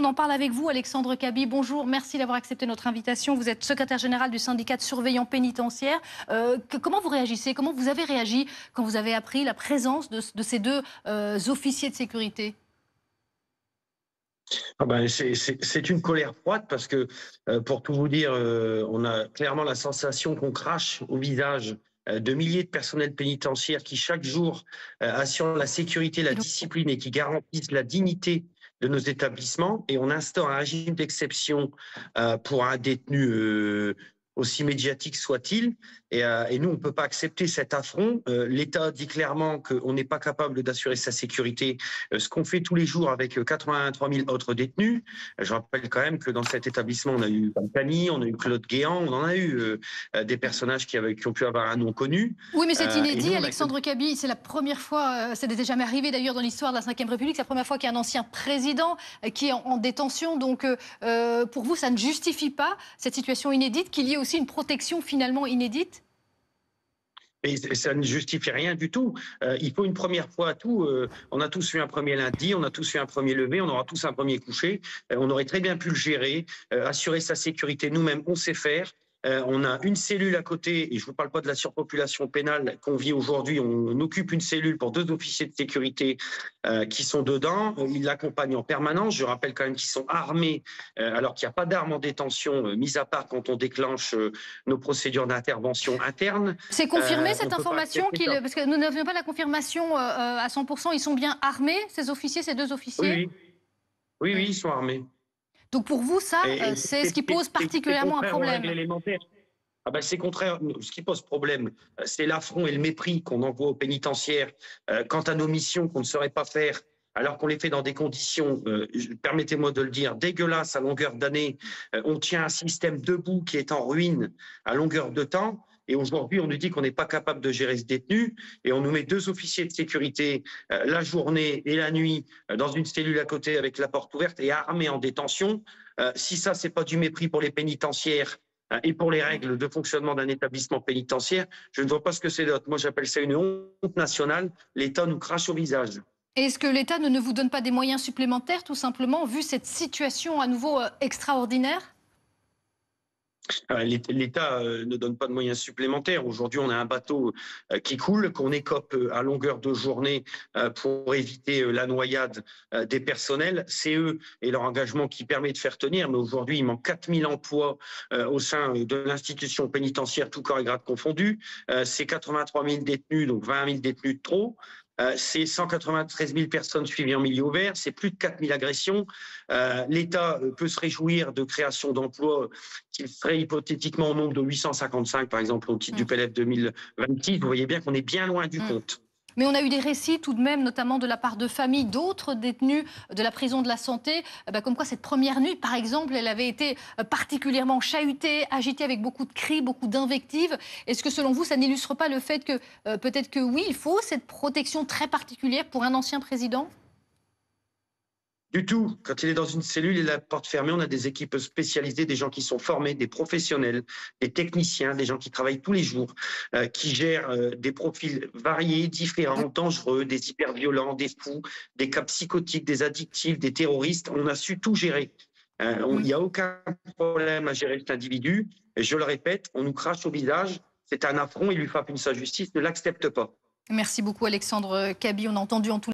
qu'on en parle avec vous, Alexandre Kaby. Bonjour, merci d'avoir accepté notre invitation. Vous êtes secrétaire général du syndicat de surveillants pénitentiaires. Comment vous réagissez? Comment vous avez réagi quand vous avez appris la présence de ces deux officiers de sécurité? Ah ben, c'est une colère froide parce que, pour tout vous dire, on a clairement la sensation qu'on crache au visage de milliers de personnels pénitentiaires qui, chaque jour, assurent la sécurité, la discipline et qui garantissent la dignité de nos établissements. Et on instaure un régime d'exception pour un détenu aussi médiatique soit-il. Et nous, on ne peut pas accepter cet affront. L'État dit clairement qu'on n'est pas capable d'assurer sa sécurité, ce qu'on fait tous les jours avec 83 000 autres détenus. Je rappelle quand même que dans cet établissement, on a eu Pantani, on a eu Claude Guéant, on en a eu des personnages qui ont pu avoir un nom connu. Oui, mais c'est inédit, Nous, Alexandre Kaby. C'est la première fois, ça n'était jamais arrivé d'ailleurs dans l'histoire de la Ve République, c'est la première fois qu'il y a un ancien président qui est en détention. Donc, pour vous, ça ne justifie pas cette situation inédite, qu'il y ait aussi une protection finalement inédite? Et ça ne justifie rien du tout. Il faut une première fois à tout. On a tous eu un premier lundi, on a tous eu un premier lever, on aura tous un premier coucher. On aurait très bien pu le gérer, assurer sa sécurité nous-mêmes, on sait faire. On a une cellule à côté, et je ne vous parle pas de la surpopulation pénale qu'on vit aujourd'hui. On occupe une cellule pour 2 officiers de sécurité qui sont dedans. Ils l'accompagnent en permanence. Je rappelle quand même qu'ils sont armés, alors qu'il n'y a pas d'armes en détention, mis à part quand on déclenche nos procédures d'intervention interne. C'est confirmé cette On peut pas information accepter ça. parce que nous n'avions pas la confirmation à 100%. Ils sont bien armés, ces officiers, ces deux Oui, officiers? oui, oui, oui, ils sont armés. Donc pour vous, ça, Et c'est ce qui pose c'est particulièrement un contraire aux règles problème. élémentaires. Ah ben c'est contraire. Ce qui pose problème, c'est l'affront et le mépris qu'on envoie aux pénitentiaires quant à nos missions qu'on ne saurait pas faire, alors qu'on les fait dans des conditions, permettez-moi de le dire, dégueulasses à longueur d'année. On tient un système debout qui est en ruine à longueur de temps. Et aujourd'hui, on nous dit qu'on n'est pas capable de gérer ce détenu, et on nous met 2 officiers de sécurité la journée et la nuit dans une cellule à côté avec la porte ouverte et armés en détention. Si ça, c'est pas du mépris pour les pénitentiaires et pour les règles de fonctionnement d'un établissement pénitentiaire, je ne vois pas ce que c'est d'autre. Moi, j'appelle ça une honte nationale. L'État nous crache au visage. Est-ce que l'État ne vous donne pas des moyens supplémentaires, tout simplement, vu cette situation à nouveau extraordinaire? L'État ne donne pas de moyens supplémentaires. Aujourd'hui, on a un bateau qui coule, qu'on écope à longueur de journée pour éviter la noyade des personnels. C'est eux et leur engagement qui permet de faire tenir. Mais aujourd'hui, il manque 4000 emplois au sein de l'institution pénitentiaire, tout corps et grade confondus. C'est 83 000 détenus, donc 20 000 détenus de trop. C'est 193 000 personnes suivies en milieu ouvert, c'est plus de 4 000 agressions. L'État peut se réjouir de création d'emplois qui serait hypothétiquement au nombre de 855, par exemple, au titre du PLF 2026. Vous voyez bien qu'on est bien loin du compte. Mais on a eu des récits tout de même, notamment de la part de familles d'autres détenus de la prison de la Santé, comme quoi cette première nuit, par exemple, elle avait été particulièrement chahutée, agitée avec beaucoup de cris, beaucoup d'invectives. Est-ce que selon vous, ça n'illustre pas le fait que peut-être que oui, il faut cette protection très particulière pour un ancien président? Du tout. Quand il est dans une cellule et la porte fermée, on a des équipes spécialisées, des gens qui sont formés, des professionnels, des techniciens, des gens qui travaillent tous les jours, qui gèrent des profils variés, différents, dangereux, des hyperviolents, des fous, des cas psychotiques, des addictifs, des terroristes. On a su tout gérer. Il n'y a aucun problème à gérer cet individu. Et je le répète, on nous crache au visage. C'est un affront. Il lui frappe une sa justice. Ne l'accepte pas. Merci beaucoup, Alexandre Kaby. On a entendu en tout